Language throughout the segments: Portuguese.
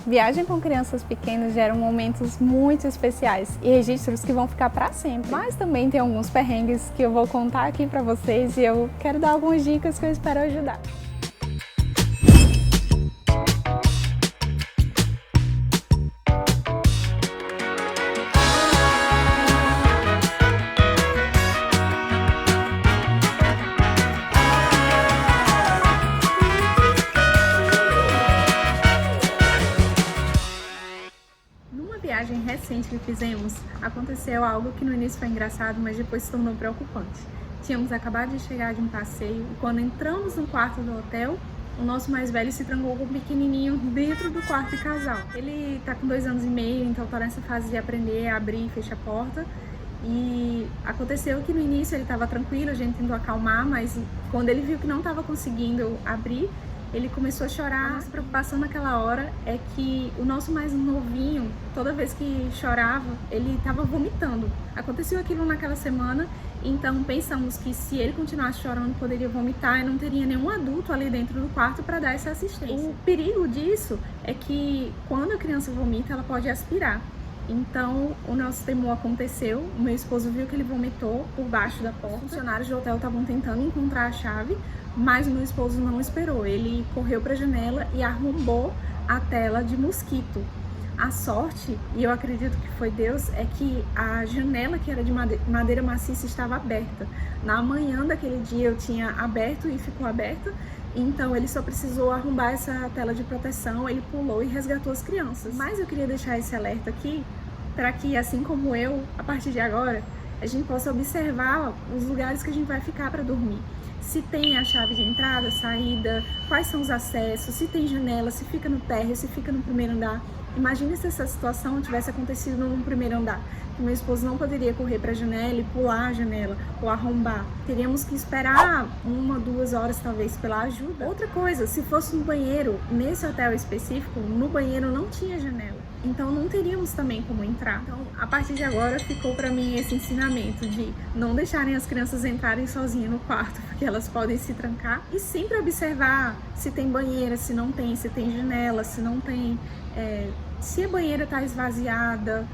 Viagem com crianças pequenas geram momentos muito especiais e registros que vão ficar para sempre. Mas também tem alguns perrengues que eu vou contar aqui para vocês e eu quero dar algumas dicas que eu espero ajudar. Viagem recente que fizemos, aconteceu algo que no início foi engraçado, mas depois se tornou preocupante. Tínhamos acabado de chegar de um passeio e quando entramos no quarto do hotel, o nosso mais velho se trancou com o pequenininho dentro do quarto de casal. Ele tá com 2 anos e meio, então tá nessa fase de aprender a abrir e fechar a porta. E aconteceu que no início ele estava tranquilo, a gente tentou acalmar, mas quando ele viu que não estava conseguindo abrir, ele começou a chorar. A nossa preocupação naquela hora é que o nosso mais novinho, toda vez que chorava, ele estava vomitando. Aconteceu aquilo naquela semana, então pensamos que se ele continuasse chorando, poderia vomitar e não teria nenhum adulto ali dentro do quarto para dar essa assistência. O perigo disso é que quando a criança vomita, ela pode aspirar. Então, o nosso temor aconteceu, o meu esposo viu que ele vomitou por baixo da porta. Os funcionários do hotel estavam tentando encontrar a chave, mas o meu esposo não esperou. Ele correu para a janela e arrombou a tela de mosquito. A sorte, e eu acredito que foi Deus, é que a janela, que era de madeira maciça, estava aberta. Na manhã daquele dia eu tinha aberto e ficou aberta, então ele só precisou arrombar essa tela de proteção, ele pulou e resgatou as crianças. Mas eu queria deixar esse alerta aqui, para que assim como eu, a partir de agora, a gente possa observar os lugares que a gente vai ficar para dormir. Se tem a chave de entrada, saída, quais são os acessos, se tem janela, se fica no térreo, se fica no primeiro andar. Imagine se essa situação tivesse acontecido no primeiro andar. Meu esposo não poderia correr para a janela e pular a janela ou arrombar. Teríamos que esperar 1 ou 2 horas talvez pela ajuda. Outra coisa, se fosse no banheiro, nesse hotel específico, no banheiro não tinha janela. Então não teríamos também como entrar. Então, a partir de agora ficou para mim esse ensinamento de não deixarem as crianças entrarem sozinhas no quarto, porque elas podem se trancar. E sempre observar se tem banheira, se não tem, se tem janela, se não tem, se a banheira está esvaziada,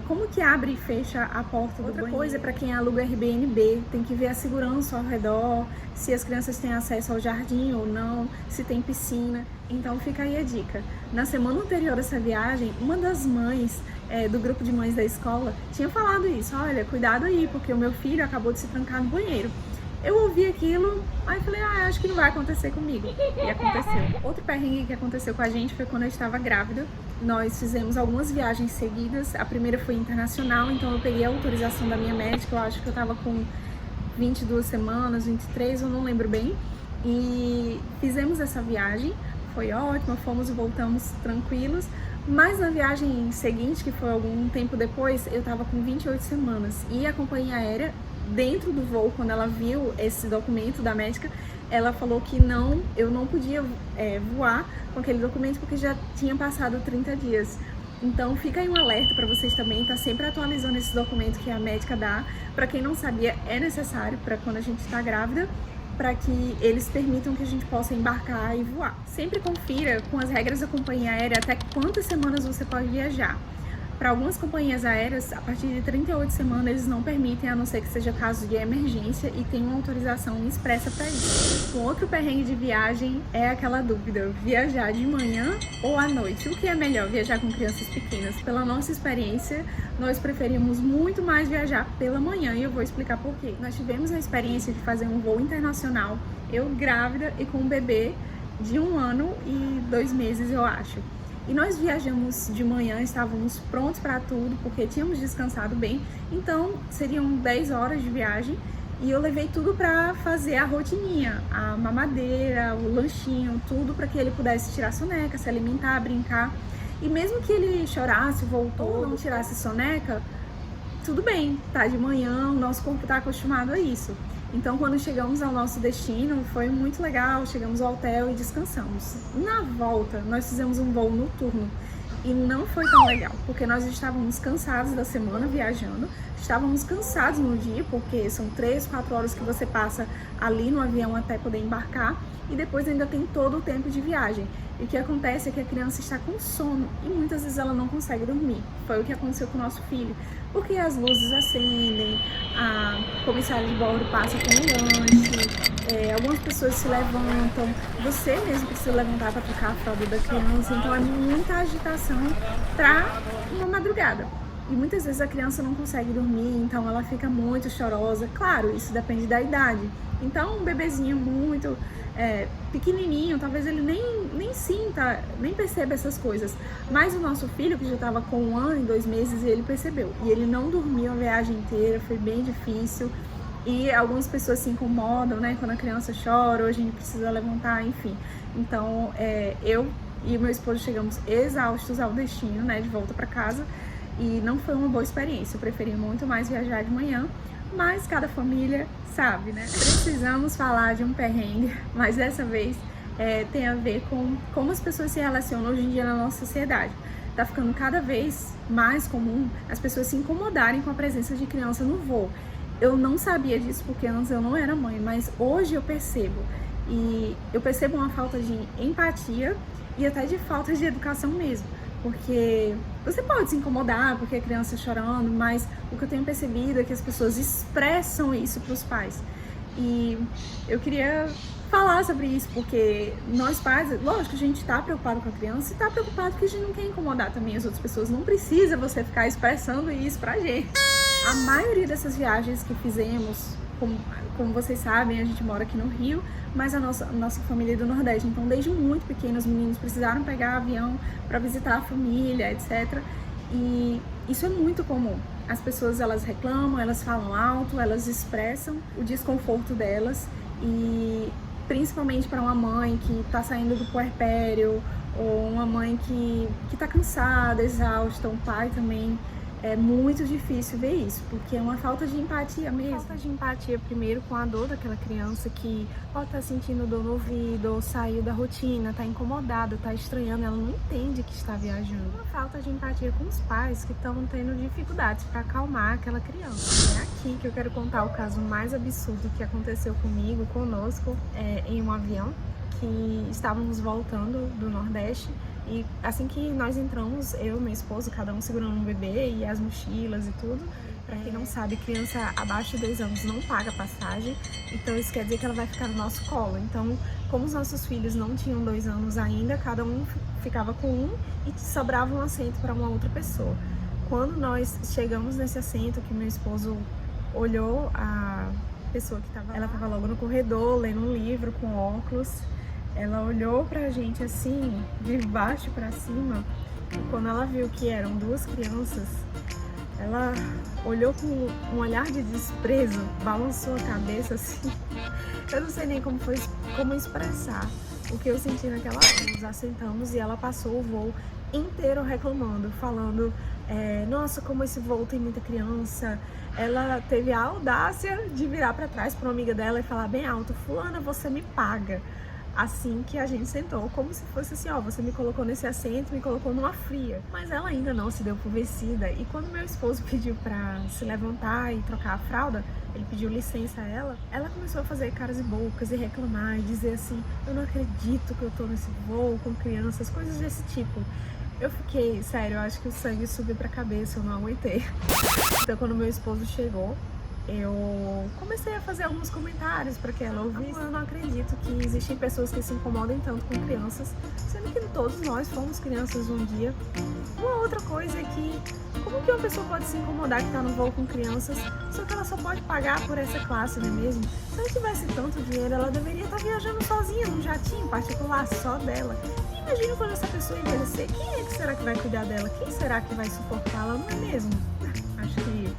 como que abre e fecha a porta do banheiro. Outra coisa, para quem aluga Airbnb, tem que ver a segurança ao redor, se as crianças têm acesso ao jardim ou não, se tem piscina. Então fica aí a dica. Na semana anterior a essa viagem, uma das mães do grupo de mães da escola tinha falado isso: olha, cuidado aí, porque o meu filho acabou de se trancar no banheiro. Eu ouvi aquilo, aí falei, acho que não vai acontecer comigo. E aconteceu. Outro perrengue que aconteceu com a gente foi quando eu estava grávida. Nós fizemos algumas viagens seguidas. A primeira foi internacional, então eu peguei a autorização da minha médica. Eu acho que eu estava com 22 semanas, 23, eu não lembro bem. E fizemos essa viagem, foi ótima, fomos e voltamos tranquilos. Mas na viagem seguinte, que foi algum tempo depois, eu estava com 28 semanas. E a companhia aérea, dentro do voo, quando ela viu esse documento da médica, ela falou que eu não podia voar com aquele documento porque já tinha passado 30 dias. Então fica aí um alerta para vocês também, tá sempre atualizando esse documento que a médica dá. Para quem não sabia, é necessário para quando a gente está grávida, para que eles permitam que a gente possa embarcar e voar. Sempre confira com as regras da companhia aérea até quantas semanas você pode viajar. Para algumas companhias aéreas, a partir de 38 semanas, eles não permitem, a não ser que seja caso de emergência e tenha uma autorização expressa para isso. Um outro perrengue de viagem é aquela dúvida: viajar de manhã ou à noite? O que é melhor, viajar com crianças pequenas? Pela nossa experiência, nós preferimos muito mais viajar pela manhã e eu vou explicar por quê. Nós tivemos a experiência de fazer um voo internacional, eu grávida e com um bebê de 1 ano e 2 meses, eu acho. E nós viajamos de manhã, estávamos prontos para tudo, porque tínhamos descansado bem. Então, seriam 10 horas de viagem e eu levei tudo para fazer a rotininha, a mamadeira, o lanchinho, tudo para que ele pudesse tirar soneca, se alimentar, brincar. E mesmo que ele chorasse, voltou, ou não tirasse soneca, tudo bem, tá de manhã, o nosso corpo está acostumado a isso. Então, quando chegamos ao nosso destino, foi muito legal, chegamos ao hotel e descansamos. Na volta, nós fizemos um voo noturno e não foi tão legal, porque nós estávamos cansados da semana viajando, estávamos cansados no dia, porque são 3, 4 horas que você passa ali no avião até poder embarcar, e depois ainda tem todo o tempo de viagem. E o que acontece é que a criança está com sono e muitas vezes ela não consegue dormir. Foi o que aconteceu com o nosso filho, porque as luzes acendem, a comissária de bordo passa com o lanche, algumas pessoas se levantam, você mesmo precisa levantar para trocar a fralda da criança, então é muita agitação para uma madrugada. E muitas vezes a criança não consegue dormir, então ela fica muito chorosa. Claro, isso depende da idade. Então um bebezinho muito pequenininho, talvez ele nem sinta, nem perceba essas coisas. Mas o nosso filho, que já estava com 1 ano e 2 meses, ele percebeu. E ele não dormiu a viagem inteira, foi bem difícil. E algumas pessoas se incomodam, né, quando a criança chora, ou a gente precisa levantar, enfim. Então, eu e o meu esposo chegamos exaustos ao destino, né, de volta para casa. E não foi uma boa experiência, eu preferi muito mais viajar de manhã, mas cada família sabe, né? Precisamos falar de um perrengue, mas dessa vez tem a ver com como as pessoas se relacionam hoje em dia na nossa sociedade. Tá ficando cada vez mais comum as pessoas se incomodarem com a presença de criança no voo. Eu não sabia disso porque antes eu não era mãe, mas hoje eu percebo. E eu percebo uma falta de empatia e até de falta de educação mesmo. Porque você pode se incomodar porque a criança chorando, mas o que eu tenho percebido é que as pessoas expressam isso para os pais. E eu queria falar sobre isso, porque nós pais, lógico, a gente está preocupado com a criança e está preocupado porque a gente não quer incomodar também as outras pessoas. Não precisa você ficar expressando isso pra gente. A maioria dessas viagens que fizemos, como vocês sabem, a gente mora aqui no Rio, mas a nossa família é do Nordeste. Então, desde muito pequenos, os meninos precisaram pegar avião para visitar a família, etc. E isso é muito comum. As pessoas, elas reclamam, elas falam alto, elas expressam o desconforto delas. E principalmente para uma mãe que está saindo do puerpério, ou uma mãe que está cansada, exausta, um pai também. É muito difícil ver isso, porque é uma falta de empatia mesmo. Falta de empatia primeiro com a dor daquela criança que pode estar sentindo dor no ouvido, ou saiu da rotina, está incomodada, está estranhando, ela não entende que está viajando. Uma falta de empatia com os pais que estão tendo dificuldades para acalmar aquela criança. É aqui que eu quero contar o caso mais absurdo que aconteceu conosco, em um avião, que estávamos voltando do Nordeste. E assim que nós entramos, eu e meu esposo, cada um segurando um bebê e as mochilas e tudo. Pra quem não sabe, criança abaixo de 2 anos não paga passagem, então isso quer dizer que ela vai ficar no nosso colo. Então, como os nossos filhos não tinham 2 anos ainda, cada um ficava com um e sobrava um assento para uma outra pessoa. Quando nós chegamos nesse assento, que meu esposo olhou a pessoa que ela estava logo no corredor, lendo um livro com óculos. Ela olhou pra gente assim, de baixo pra cima, e quando ela viu que eram 2 crianças, ela olhou com um olhar de desprezo, balançou a cabeça assim. Eu não sei nem como expressar o que eu senti naquela hora. Nos assentamos e ela passou o voo inteiro reclamando, falando, nossa, como esse voo tem muita criança. Ela teve a audácia de virar pra trás pra uma amiga dela e falar bem alto, fulana, você me paga. Assim que a gente sentou, como se fosse assim, ó, você me colocou nesse assento, me colocou numa fria. Mas ela ainda não se deu por vencida. E quando meu esposo pediu pra se levantar e trocar a fralda, ele pediu licença a ela começou a fazer caras e bocas e reclamar e dizer assim, eu não acredito que eu tô nesse voo com crianças, coisas desse tipo. Eu fiquei, sério, eu acho que o sangue subiu pra cabeça, eu não aguentei. Então quando meu esposo chegou, eu comecei a fazer alguns comentários para que ela ouvisse. Eu não acredito que existem pessoas que se incomodem tanto com crianças, sendo que todos nós fomos crianças um dia. Uma outra coisa é que, como que uma pessoa pode se incomodar que está no voo com crianças, só que ela só pode pagar por essa classe, não é mesmo? Se ela tivesse tanto dinheiro, ela deveria estar viajando sozinha, num jatinho particular só dela. E imagina quando essa pessoa envelhecer, quem é que será que vai cuidar dela? Quem será que vai suportá-la, não é mesmo? Acho que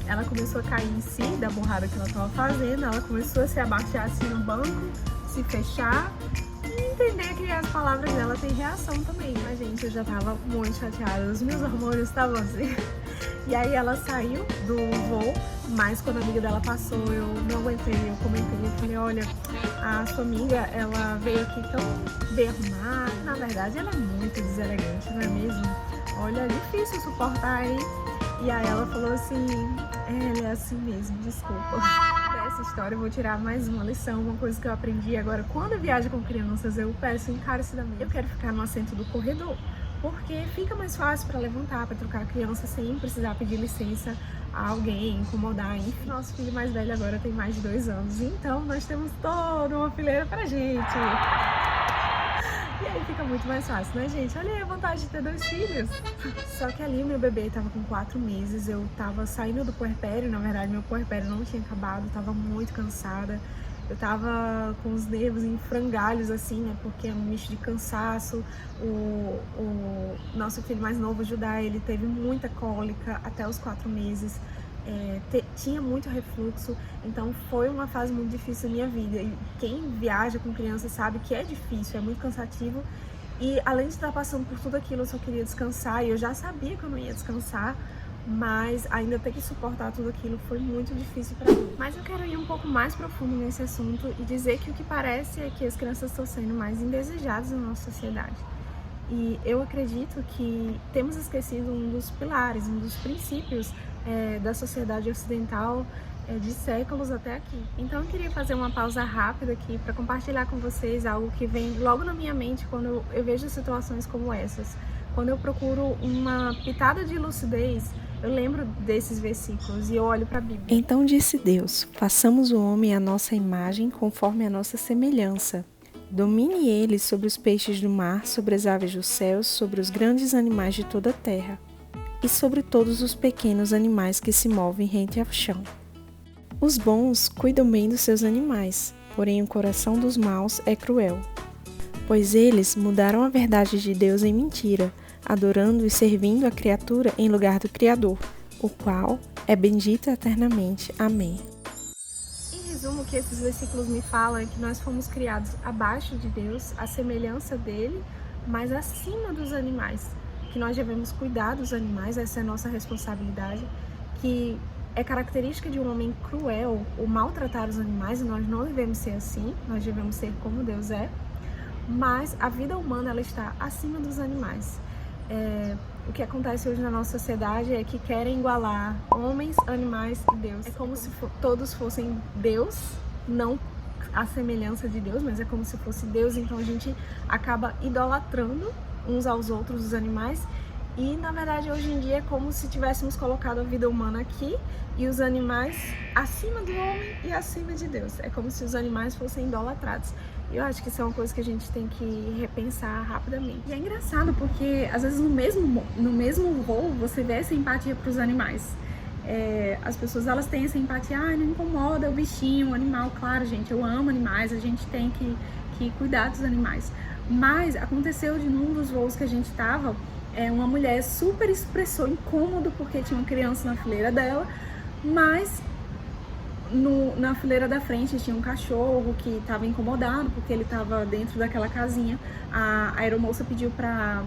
ela começou a cair em si da borrada que ela estava fazendo, ela começou a se abaixar assim no banco, se fechar e entender que as palavras dela têm reação também. Mas, gente, eu já tava muito chateada, os meus hormônios estavam assim. E aí ela saiu do voo, mas quando a amiga dela passou, eu não aguentei, eu comentei, eu falei, olha, a sua amiga, ela veio aqui tão bem arrumada, na verdade ela é muito deselegante, não é mesmo? Olha, é difícil suportar, hein? E aí ela falou assim, ela é assim mesmo, desculpa. Peço história, eu vou tirar mais uma lição, uma coisa que eu aprendi agora. Quando eu viajo com crianças, eu peço encarecidamente, eu quero ficar no assento do corredor, porque fica mais fácil para levantar, para trocar a criança sem precisar pedir licença a alguém, incomodar. Enfim, nosso filho mais velho agora tem mais de 2 anos, então nós temos toda uma fileira pra gente. E aí fica muito mais fácil, né, gente? Olha aí a vantagem de ter 2 filhos. Só que ali meu bebê tava com 4 meses, eu tava saindo do puerpério, na verdade meu puerpério não tinha acabado, tava muito cansada. Eu tava com os nervos em frangalhos, assim, né, porque é um misto de cansaço. O nosso filho mais novo, o Judá, ele teve muita cólica até os 4 meses. Tinha muito refluxo, então foi uma fase muito difícil da minha vida. E quem viaja com criança sabe que é difícil, é muito cansativo. E além de estar passando por tudo aquilo, eu só queria descansar, e eu já sabia que eu não ia descansar, mas ainda ter que suportar tudo aquilo foi muito difícil para mim. Mas eu quero ir um pouco mais profundo nesse assunto e dizer que o que parece é que as crianças estão sendo mais indesejadas na nossa sociedade. E eu acredito que temos esquecido um dos pilares, um dos princípios da sociedade ocidental de séculos até aqui. Então eu queria fazer uma pausa rápida aqui para compartilhar com vocês algo que vem logo na minha mente quando eu vejo situações como essas. Quando eu procuro uma pitada de lucidez, eu lembro desses versículos e eu olho para a Bíblia. Então disse Deus: façamos o homem à nossa imagem, conforme a nossa semelhança. Domine ele sobre os peixes do mar, sobre as aves dos céus, sobre os grandes animais de toda a terra, e sobre todos os pequenos animais que se movem rente ao chão. Os bons cuidam bem dos seus animais, porém o coração dos maus é cruel. Pois eles mudaram a verdade de Deus em mentira, adorando e servindo a criatura em lugar do Criador, o qual é bendito eternamente. Amém. Em resumo, o que esses versículos me falam é que nós fomos criados abaixo de Deus, à semelhança dele, mas acima dos animais. Que nós devemos cuidar dos animais, essa é a nossa responsabilidade, que é característica de um homem cruel o maltratar os animais, e nós não devemos ser assim, nós devemos ser como Deus é, mas a vida humana ela está acima dos animais. O que acontece hoje na nossa sociedade é que querem igualar homens, animais e Deus. É como se todos fossem Deus, não a semelhança de Deus, mas é como se fosse Deus, então a gente acaba idolatrando uns aos outros, os animais, e na verdade hoje em dia é como se tivéssemos colocado a vida humana aqui e os animais acima do homem e acima de Deus. É como se os animais fossem idolatrados. E eu acho que isso é uma coisa que a gente tem que repensar rapidamente. E é engraçado porque às vezes no mesmo voo você vê essa empatia para os animais. As pessoas elas têm essa empatia, não incomoda o bichinho, o animal. Claro, gente, eu amo animais, a gente tem que cuidar dos animais. Mas aconteceu de num dos voos que a gente estava, uma mulher super expressou incômodo porque tinha uma criança na fileira dela, mas na fileira da frente tinha um cachorro que estava incomodado porque ele estava dentro daquela casinha. A aeromoça pediu para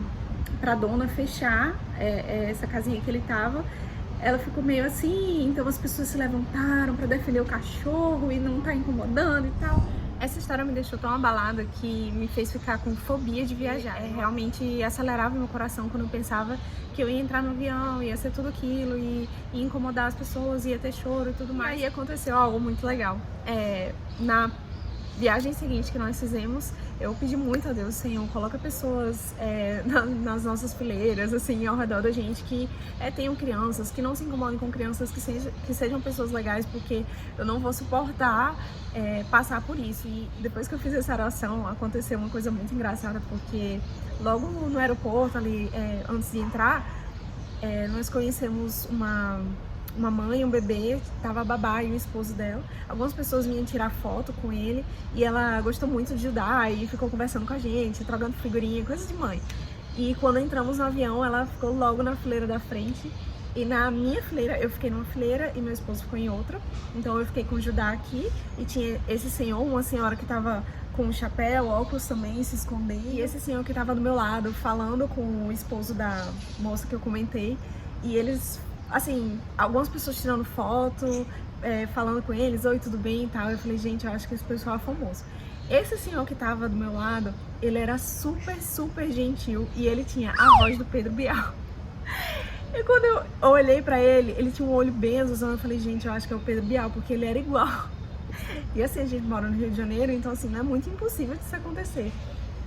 a dona fechar essa casinha que ele estava. Ela ficou meio assim, então as pessoas se levantaram para defender o cachorro e não tá incomodando e tal. Essa história me deixou tão abalada que me fez ficar com fobia de viajar. Realmente acelerava meu coração quando eu pensava que eu ia entrar no avião, ia ser tudo aquilo, e ia incomodar as pessoas, ia ter choro e tudo mais. E aí aconteceu algo muito legal. Na viagem seguinte que nós fizemos, eu pedi muito a Deus: Senhor, coloca pessoas nas nossas fileiras, assim, ao redor da gente, que tenham crianças, que não se incomodem com crianças, que sejam pessoas legais, porque eu não vou suportar passar por isso. E depois que eu fiz essa oração, aconteceu uma coisa muito engraçada, porque logo no aeroporto, ali, antes de entrar, nós conhecemos uma mãe, um bebê, tava a babá e o esposo dela. Algumas pessoas vinham tirar foto com ele e ela gostou muito de Judá e ficou conversando com a gente, trocando figurinha, coisa de mãe. E quando entramos no avião, ela ficou logo na fileira da frente. E na minha fileira, eu fiquei numa fileira e meu esposo ficou em outra. Então eu fiquei com o Judá aqui e tinha esse senhor, uma senhora que tava com um chapéu, óculos também, se escondendo. E esse senhor que tava do meu lado, falando com o esposo da moça que eu comentei. E eles, assim, algumas pessoas tirando foto, falando com eles: oi, tudo bem e tal. Eu falei: gente, eu acho que esse pessoal é famoso. Esse senhor que tava do meu lado, ele era super, super gentil e ele tinha a voz do Pedro Bial. E quando eu olhei pra ele, ele tinha um olho bem azulzão. Eu falei: gente, eu acho que é o Pedro Bial, porque ele era igual. E assim, a gente mora no Rio de Janeiro, então assim, não é muito impossível disso acontecer.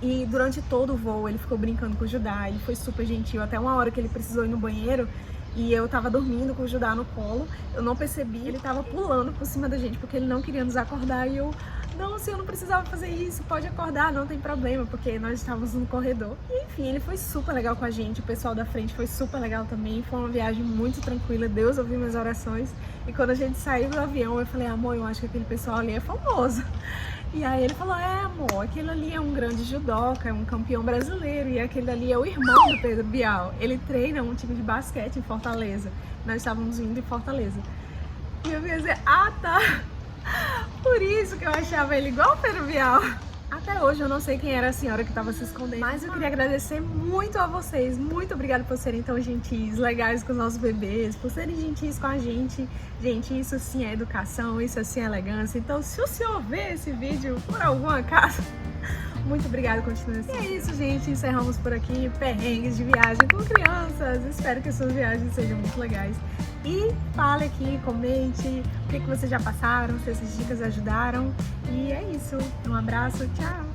E durante todo o voo ele ficou brincando com o Judá, ele foi super gentil, até uma hora que ele precisou ir no banheiro e eu tava dormindo com o Judá no colo, eu não percebi, ele tava pulando por cima da gente porque ele não queria nos acordar e eu, não, se eu não precisava fazer isso, pode acordar, não tem problema, porque nós estávamos no corredor. E, enfim, ele foi super legal com a gente, o pessoal da frente foi super legal também, foi uma viagem muito tranquila, Deus ouviu minhas orações. E quando a gente saiu do avião, eu falei, amor, eu acho que aquele pessoal ali é famoso. E aí ele falou, amor, aquele ali é um grande judoca, é um campeão brasileiro, e aquele ali é o irmão do Pedro Bial. Ele treina um time de basquete em Fortaleza. Nós estávamos indo em Fortaleza. E eu ia dizer, tá. Por isso que eu achava ele igual o Pedro Bial. Até hoje eu não sei quem era a senhora que estava se escondendo. Mas eu queria agradecer muito a vocês. Muito obrigada por serem tão gentis, legais com os nossos bebês, por serem gentis com a gente. Gente, isso sim é educação, isso sim é elegância. Então, se o senhor vê esse vídeo por algum acaso, muito obrigada, continue assim. E é isso, gente. Encerramos por aqui. Perrengues de viagem com crianças. Espero que suas viagens sejam muito legais. E fale aqui, comente o que vocês já passaram, se essas dicas ajudaram. E é isso. Um abraço, tchau!